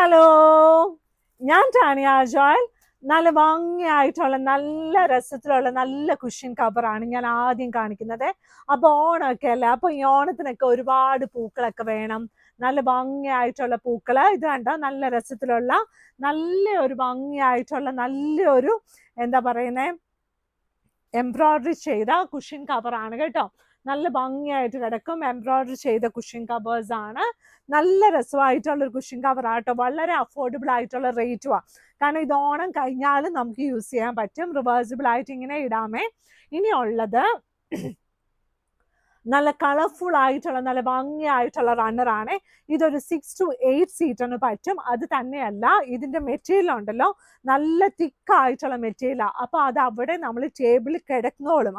Hello, ഞാൻ Tanya Joel. നല്ല ഭംഗിയായിട്ടുള്ള നല്ല രസത്തിലുള്ള നല്ല കുഷ്യൻ കവറാണ് ഞാൻ ആദ്യം കാണിക്കുന്നത്. അപ്പൊ ഓണമൊക്കെ അല്ലേ, അപ്പൊ ഈ ഓണത്തിനൊക്കെ ഒരുപാട് പൂക്കളൊക്കെ വേണം. നല്ല ഭംഗിയായിട്ടുള്ള പൂക്കള് ഇത് കണ്ടോ, നല്ല രസത്തിലുള്ള നല്ല ഭംഗിയായിട്ടുള്ള നല്ലൊരു എന്താ പറയുന്നേ, എംബ്രോയിഡറി ചെയ്ത കുഷ്യൻ കവറാണ് കേട്ടോ. നല്ല ഭംഗിയായിട്ട് കിടക്കും. എംബ്രോയിഡറി ചെയ്ത കുഷ്യൻ കവേഴ്സ് ആണ്. നല്ല രസമായിട്ടുള്ള ഒരു കുഷ്യൻ കവർ ആട്ടോ. വളരെ അഫോർഡബിൾ ആയിട്ടുള്ള റേറ്റുമാണ്. കാരണം ഇത് ഓണം കഴിഞ്ഞാലും നമുക്ക് യൂസ് ചെയ്യാൻ പറ്റും. റിവേഴ്സിബിൾ ആയിട്ട് ഇങ്ങനെ ഇടാമേ. ഇനിയുള്ളത് നല്ല കളർഫുൾ ആയിട്ടുള്ള നല്ല ഭംഗിയായിട്ടുള്ള റണ്ണറാണ്. ഇതൊരു 6 to 8 സീറ്ററിന് പറ്റും. അത് തന്നെയല്ല, ഇതിന്റെ മെറ്റീരിയൽ ഉണ്ടല്ലോ നല്ല തിക്കായിട്ടുള്ള മെറ്റീരിയലാണ്. അപ്പൊ അത് അവിടെ നമ്മൾ ടേബിളിൽ കിടന്നോളും.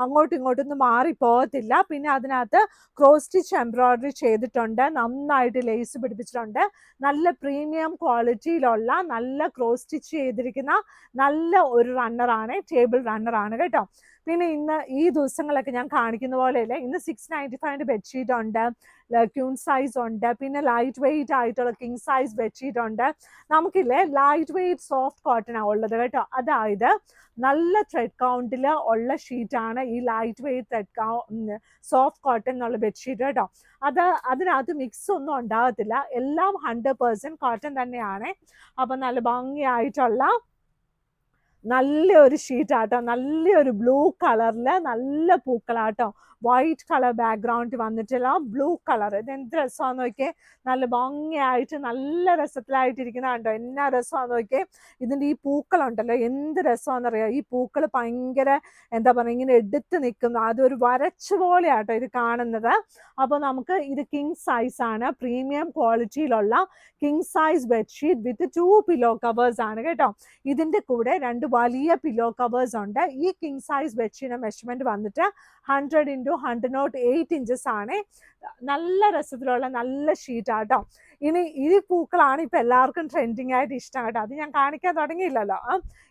അങ്ങോട്ടും ഇങ്ങോട്ടൊന്നും മാറി പോകത്തില്ല. പിന്നെ അതിനകത്ത് ക്രോസ് സ്റ്റിച്ച് എംബ്രോയിഡറി ചെയ്തിട്ടുണ്ട്, നന്നായിട്ട് ലേസ് പിടിപ്പിച്ചിട്ടുണ്ട്. നല്ല പ്രീമിയം ക്വാളിറ്റിയിലുള്ള നല്ല ക്രോസ് സ്റ്റിച്ച് ചെയ്തിരിക്കുന്ന നല്ല ഒരു റണ്ണറാണ്, ടേബിൾ റണ്ണറാണ് കേട്ടോ. പിന്നെ ഇന്ന് ഈ ദിവസങ്ങളൊക്കെ ഞാൻ കാണിക്കുന്ന പോലെയല്ലേ, ഇന്ന് 695 ബെഡ്ഷീറ്റ് ഉണ്ട്, ക്യൂൺ സൈസ് ഉണ്ട്, പിന്നെ ലൈറ്റ് വെയിറ്റ് ആയിട്ടുള്ള കിങ് സൈസ് ബെഡ്ഷീറ്റ് ഉണ്ട്. നമുക്കില്ലേ ലൈറ്റ് വെയിറ്റ് സോഫ്റ്റ് കോട്ടനാണ് ഉള്ളത് കേട്ടോ. അതായത് നല്ല ത്രെഡ് കൗണ്ടിൽ ഉള്ള ഷീറ്റാണ് ഈ ലൈറ്റ് വെയിറ്റ് സോഫ്റ്റ് കോട്ടൺ എന്നുള്ള ബെഡ്ഷീറ്റ് കേട്ടോ. അതിനകത്ത് മിക്സ് ഒന്നും ഉണ്ടാകത്തില്ല, എല്ലാം 100% കോട്ടൺ തന്നെയാണ്. അപ്പം നല്ല ഭംഗിയായിട്ടുള്ള നല്ലൊരു ഷീറ്റാട്ടോ, നല്ലൊരു ബ്ലൂ കളറില് നല്ല പൂക്കളാട്ടോ. വൈറ്റ് കളർ ബാക്ക്ഗ്രൗണ്ട് വന്നിട്ടുള്ള ബ്ലൂ കളർ. ഇത് എന്ത് രസമാണെന്ന് നോക്കിയേ, നല്ല ഭംഗിയായിട്ട് നല്ല രസത്തിലായിട്ടിരിക്കുന്ന കണ്ടോ, എന്നാ രസമാണെന്ന് നോക്കിയേ. ഇതിൻ്റെ ഈ പൂക്കളുണ്ടല്ലോ എന്ത് രസമാണെന്നറിയാം. ഈ പൂക്കൾ ഭയങ്കര എന്താ പറയുക, ഇങ്ങനെ എടുത്ത് നിൽക്കുന്നു, അതൊരു വരച്ച പോലെയാട്ടോ ഇത് കാണുന്നത്. അപ്പോൾ നമുക്ക് ഇത് കിങ് സൈസ് ആണ്, പ്രീമിയം ക്വാളിറ്റിയിലുള്ള king size bedsheet with 2 pillow covers ആണ് കേട്ടോ. ഇതിൻ്റെ കൂടെ 2 വലിയ പില്ലോ കവേഴ്സ് ഉണ്ട്. ഈ കിങ് സൈസ് ബെഡ്ഷീറ്റിന്റെ മെഷർമെന്റ് വന്നിട്ട് 100 into 108 ഇഞ്ചസ് ആണ്. നല്ല രസത്തിലുള്ള നല്ല ഷീറ്റ് ആട്ടോ. ഇനി ഈ പൂക്കളാണ് ഇപ്പൊ എല്ലാവർക്കും ട്രെൻഡിങ് ആയിട്ട് ഇഷ്ടം കേട്ടോ. അത് ഞാൻ കാണിക്കാൻ തുടങ്ങിയില്ലല്ലോ.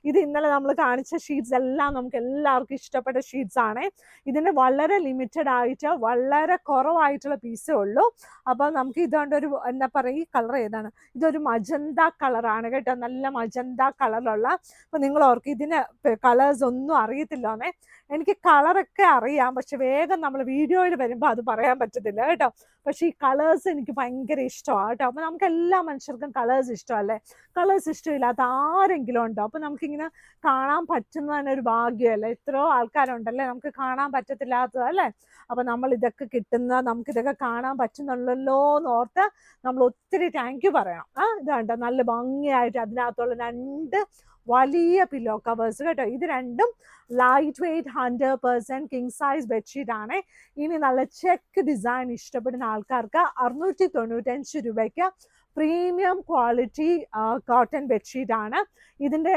ഇത് ഇന്നലെ നമ്മൾ കാണിച്ച ഷീറ്റ്സ് എല്ലാം നമുക്ക് എല്ലാവർക്കും ഇഷ്ടപ്പെട്ട ഷീറ്റ്സ് ആണ്. ഇതിന് വളരെ ലിമിറ്റഡ് ആയിട്ട് വളരെ കുറവായിട്ടുള്ള പീസേ ഉള്ളൂ. അപ്പൊ നമുക്ക് ഇതുകൊണ്ടൊരു എന്താ പറയുക, ഈ കളർ ഏതാണ്, ഇതൊരു മജന്ത കളറാണ് കേട്ടോ, നല്ല മജന്ത കളറിലുള്ള. അപ്പൊ നിങ്ങൾ ഓർക്ക് ഇതിന് കളേഴ്സ് ഒന്നും അറിയത്തില്ലോന്നേ. എനിക്ക് കളറൊക്കെ അറിയാം, പക്ഷെ വേഗം നമ്മൾ വീഡിയോയിൽ വരുമ്പോൾ അത് പറയാൻ പറ്റത്തില്ല കേട്ടോ. പക്ഷെ ഈ കളേഴ്സ് എനിക്ക് ഭയങ്കര ഇഷ്ടമാണ് കേട്ടോ. അപ്പൊ നമുക്ക് എല്ലാ മനുഷ്യർക്കും കളേഴ്സ് ഇഷ്ടമല്ലേ. കളേഴ്സ് ഇഷ്ടമില്ലാത്ത ആരെങ്കിലും ഉണ്ടോ? അപ്പൊ നമുക്കിങ്ങനെ കാണാൻ പറ്റുന്ന തന്നെ ഒരു ഭാഗ്യമല്ലേ. എത്രയോ ആൾക്കാരുണ്ടല്ലേ നമുക്ക് കാണാൻ പറ്റത്തില്ലാത്തതല്ലേ. അപ്പൊ നമ്മൾ ഇതൊക്കെ നമുക്ക് ഇതൊക്കെ കാണാൻ പറ്റുന്നുള്ളല്ലോ എന്നോർത്ത് നമ്മൾ ഒത്തിരി താങ്ക് യു പറയണം. ഇത് കണ്ടോ നല്ല ഭംഗിയായിട്ട് അതിനകത്തുള്ള 2 വലിയ പില്ലോ കവേഴ്സ് കേട്ടോ. ഇത് രണ്ടും light weight 100% king size bedsheet ആണ്. ഇനി നല്ല ചെക്ക് ഡിസൈൻ ഇഷ്ടപ്പെടുന്ന ആൾക്കാർക്ക് 695 രൂപയ്ക്ക് പ്രീമിയം ക്വാളിറ്റി കോട്ടൺ ബെഡ്ഷീറ്റ് ആണ്. ഇതുണ്ട്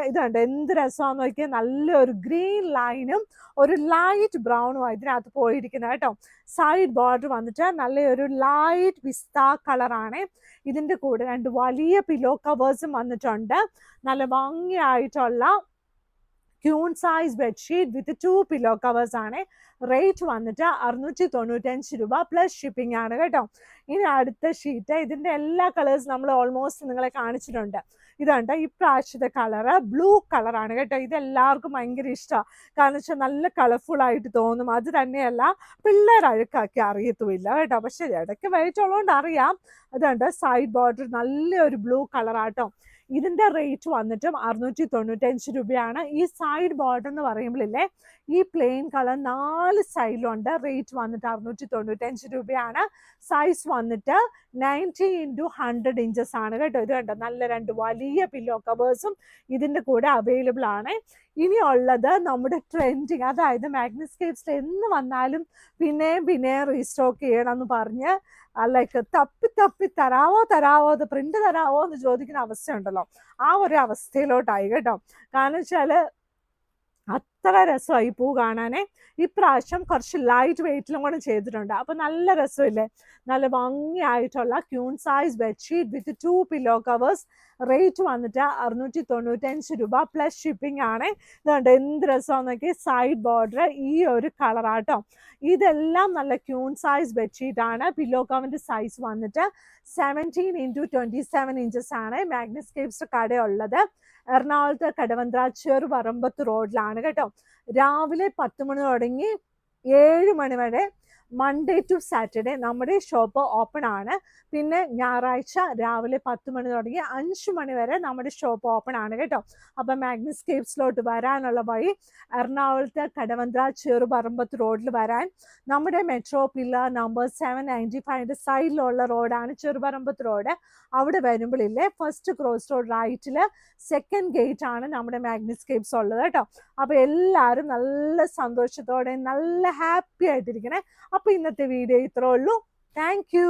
എന്ത് രസമാണെന്ന് നോക്കിയാൽ, നല്ലൊരു ഗ്രീൻ ലൈനും ഒരു ലൈറ്റ് ബ്രൗണും ഇതിനകത്ത് പോയിരിക്കുന്നത് കേട്ടോ. സൈഡ് ബോർഡർ വന്നിട്ട് നല്ലൊരു ലൈറ്റ് പിസ്ത കളറാണ്. ഇതിൻ്റെ കൂടെ 2 വലിയ പില്ലോ കവേഴ്സും വന്നിട്ടുണ്ട്. നല്ല ഭംഗിയായിട്ടുള്ള queen size bedsheet with 2 pillow covers ആണ്. റേറ്റ് വന്നിട്ട് 695 രൂപ പ്ലസ് ഷിപ്പിംഗ് ആണ് കേട്ടോ. ഇനി അടുത്ത ഷീറ്റ്, ഇതിൻ്റെ എല്ലാ കളേഴ്സ് നമ്മൾ ഓൾമോസ്റ്റ് നിങ്ങളെ കാണിച്ചിട്ടുണ്ട്. ഇതുണ്ട് ഇപ്രാവശ്യത്തെ കളറ് ബ്ലൂ കളറാണ് കേട്ടോ. ഇതെല്ലാവർക്കും ഭയങ്കര ഇഷ്ടമാണ്. കാരണം വെച്ചാൽ നല്ല കളർഫുൾ ആയിട്ട് തോന്നും. അത് തന്നെയല്ല, പിള്ളേർ അഴുക്കാക്കി അറിയത്തുമില്ല കേട്ടോ. പക്ഷെ ഇടയ്ക്ക് വെയിറ്റ് ഉള്ളതുകൊണ്ട് അറിയാം. അതുണ്ട് സൈഡ് ബോർഡർ നല്ലൊരു ബ്ലൂ കളറാട്ടോ. ഇതിൻ്റെ റേറ്റ് വന്നിട്ടും 695 രൂപയാണ്. ഈ സൈഡ് ബോർഡർ എന്ന് പറയുമ്പോഴില്ലേ, ഈ പ്ലെയിൻ കളർ 4 സൈഡിലുണ്ട്. റേറ്റ് വന്നിട്ട് 695 രൂപയാണ്. സൈസ് വന്നിട്ട് 90 into 100 ഇഞ്ചസ് ആണ് കേട്ടോ. ഇത് കണ്ടോ നല്ല 2 വലിയ പില്ലോ കവേഴ്സും ഇതിൻ്റെ കൂടെ അവൈലബിൾ ആണ്. ഇനിയുള്ളത് നമ്മുടെ ട്രെൻഡിങ്, അതായത് മാഗ്നസ്കേപ്സിൽ എന്ന് വന്നാലും പിന്നെ റീസ്റ്റോക്ക് ചെയ്യണം എന്ന് പറഞ്ഞ് ലൈക്ക് തപ്പി തരാവോ അത് പ്രിന്റ് തരാവോ എന്ന് ചോദിക്കുന്ന അവസ്ഥയുണ്ടല്ലോ. ആ ഒരു അവസ്ഥയിലോട്ടായി കേട്ടോ. കാരണം വെച്ചാൽ അത്ര രസമായി പൂ കാണാനേ. ഇപ്രാവശ്യം കുറച്ച് ലൈറ്റ് വെയിറ്റിലും കൂടെ ചെയ്തിട്ടുണ്ട്. അപ്പോൾ നല്ല രസമില്ലേ, നല്ല ഭംഗിയായിട്ടുള്ള queen size bedsheet with 2 pillow covers. Rate വന്നിട്ട് 695 രൂപ പ്ലസ് ഷിപ്പിംഗ് ആണ്. ഇതുകൊണ്ട് എന്ത് രസമാണെന്ന് നോക്കി, സൈഡ് ബോർഡർ ഈ ഒരു കളറാട്ടോ. ഇതെല്ലാം നല്ല ക്യൂൺ സൈസ് ബെഡ്ഷീറ്റ് ആണ്. പില്ലോ കവറിന്റെ സൈസ് വന്നിട്ട് 17x27 ഇഞ്ചസ് ആണ്. മാഗ്നസ്കേപ്സ് കടയുള്ളത് എറണാകുളത്ത് കടവന്ത്ര ചെറുപറമ്പത്ത് റോഡിലാണ് കേട്ടോ. രാവിലെ 10 മണി തുടങ്ങി 7 മണി വരെ മൺഡേ ടു സാറ്റർഡേ നമ്മുടെ ഷോപ്പ് ഓപ്പൺ ആണ്. പിന്നെ ഞായറാഴ്ച രാവിലെ 10 മണി തുടങ്ങി 5 മണി വരെ നമ്മുടെ ഷോപ്പ് ഓപ്പൺ ആണ് കേട്ടോ. അപ്പം മാഗ്നസ്കേപ്സിലോട്ട് വരാനുള്ള വഴി എറണാകുളത്ത് കടവന്ത്ര ചെറുപറമ്പത്ത് റോഡിൽ വരാൻ നമ്മുടെ മെട്രോ പില്ലർ നമ്പർ 795 സൈഡിലുള്ള റോഡാണ് ചെറുപറമ്പത്ത് റോഡ്. അവിടെ വരുമ്പോഴില്ലേ ഫസ്റ്റ് ക്രോസ് റോഡ് റൈറ്റിൽ സെക്കൻഡ് ഗേറ്റ് ആണ് നമ്മുടെ മാഗ്നസ്കേപ്സ് ഉള്ളത് കേട്ടോ. അപ്പോൾ എല്ലാവരും നല്ല സന്തോഷത്തോടെ നല്ല ഹാപ്പി ആയിട്ടിരിക്കണേ. അപ്പോൾ ഇന്നത്തെ വീഡിയോ ഇത്രേ ഉള്ളൂ. Thank you.